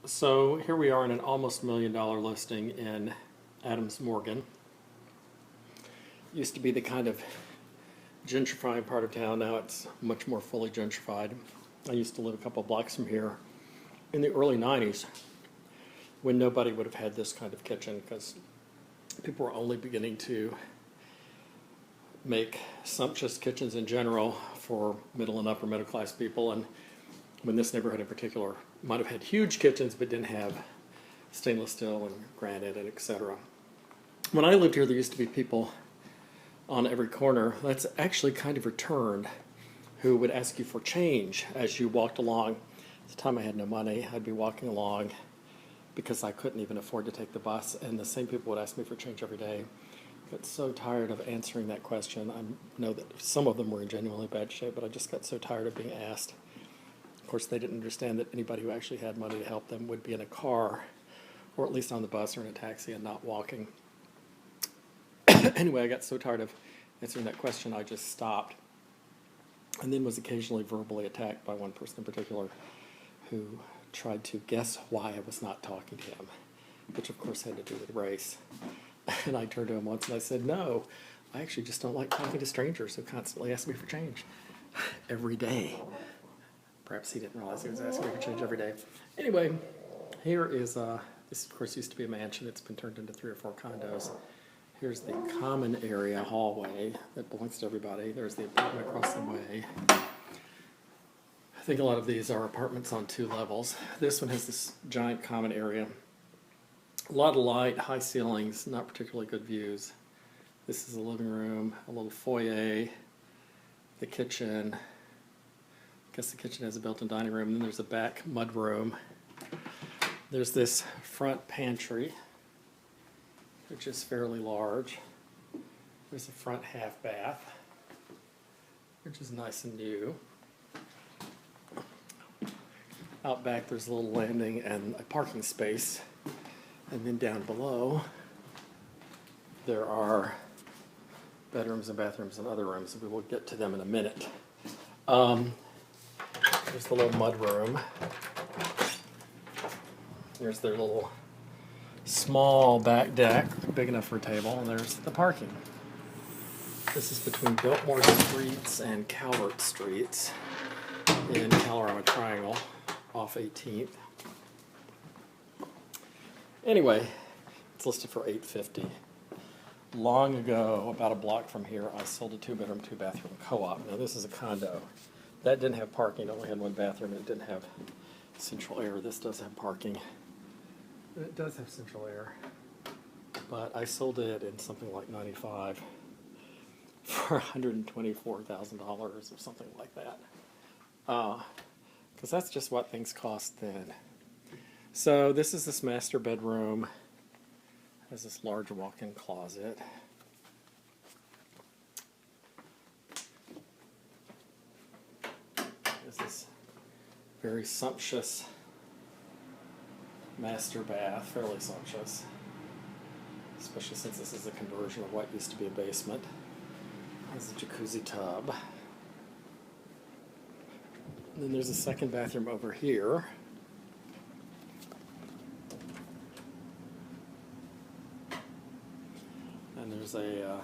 So here we are in an almost $1 million listing in Adams Morgan. Used to be the kind of gentrifying part of town. Now it's much more fully gentrified. I used to live a couple of blocks from here in the early 90s when nobody would have had this kind of kitchen because people were only beginning to make sumptuous kitchens in general for middle and upper middle class people, and when this neighborhood in particular might have had huge kitchens but didn't have stainless steel and granite and etc. When I lived here, there used to be people on every corner. That's actually kind of returned, who would ask you for change as you walked along. At the time I had no money. I'd be walking along because I couldn't even afford to take the bus, and the same people would ask me for change every day. I got so tired of answering that question. I know that some of them were in genuinely bad shape, but I just got so tired of being asked. Of course, they didn't understand that anybody who actually had money to help them would be in a car, or at least on the bus or in a taxi and not walking. Anyway, I got so tired of answering that question, I just stopped, and then was occasionally verbally attacked by one person in particular who tried to guess why I was not talking to him, which of course had to do with race. And I turned to him once and I said, no, I actually just don't like talking to strangers who constantly ask me for change every day. Perhaps he didn't realize he was asking me for change every day. Anyway, here is, this of course used to be a mansion. It's been turned into 3 or 4 condos. Here's the common area hallway that belongs to everybody. There's the apartment across the way. I think a lot of these are apartments on 2 levels. This one has this giant common area. A lot of light, high ceilings, not particularly good views. This is a living room, a little foyer, the kitchen. I guess the kitchen has a built-in dining room. Then there's a back mud room. There's this front pantry, which is fairly large. There's a front half bath, which is nice and new. Out back there's a little landing and a parking space. And then down below there are bedrooms and bathrooms and other rooms, and we will get to them in a minute. There's the little mud room. There's their little small back deck, big enough for a table, and there's the parking. This is between Biltmore Streets and Calvert Streets in Colorado Triangle off 18th. Anyway, it's listed for $850. Long ago, about a block from here, I sold a 2-bedroom, 2-bathroom co-op. Now this is a condo. That didn't have parking, it only had 1 bathroom, and it didn't have central air. This does have parking. It does have central air, but I sold it in something like '95 for $124,000 or something like that. Because that's just what things cost then. So this is this master bedroom. It has this large walk-in closet. There's this very sumptuous master bath, fairly sumptuous, especially since this is a conversion of what used to be a basement. There's a jacuzzi tub. And then there's a second bathroom over here. And there's a,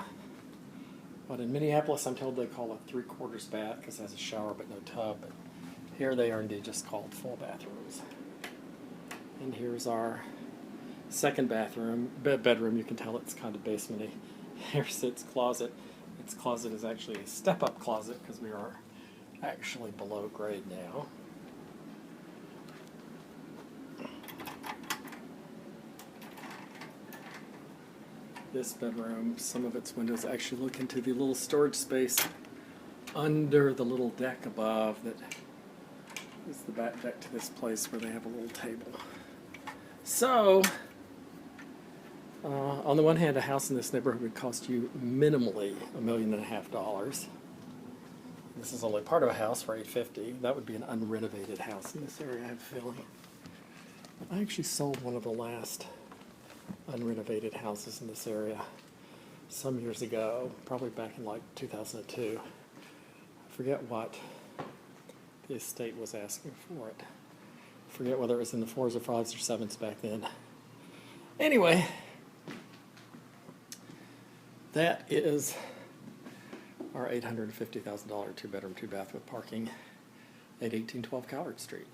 what in Minneapolis I'm told they call a 3/4 bath because it has a shower but no tub. But here they are indeed just called full bathrooms. And here's our second bathroom, bedroom. You can tell it's kind of basement-y. Here's its closet. Its closet is actually a step-up closet because we are actually below grade now. This bedroom, some of its windows actually look into the little storage space under the little deck above that is the back deck to this place where they have a little table. So, on the one hand, a house in this neighborhood would cost you minimally $1.5 million. This is only part of a house for $850. That would be an unrenovated house in this area, I have a feeling. I actually sold one of the last unrenovated houses in this area some years ago, probably back in like 2002. I forget what the estate was asking for it. Forget whether it was in the 4s or 5s or 7s back then. Anyway, that is our $850,000 2-bedroom, 2-bath with parking at 1812 Coward Street.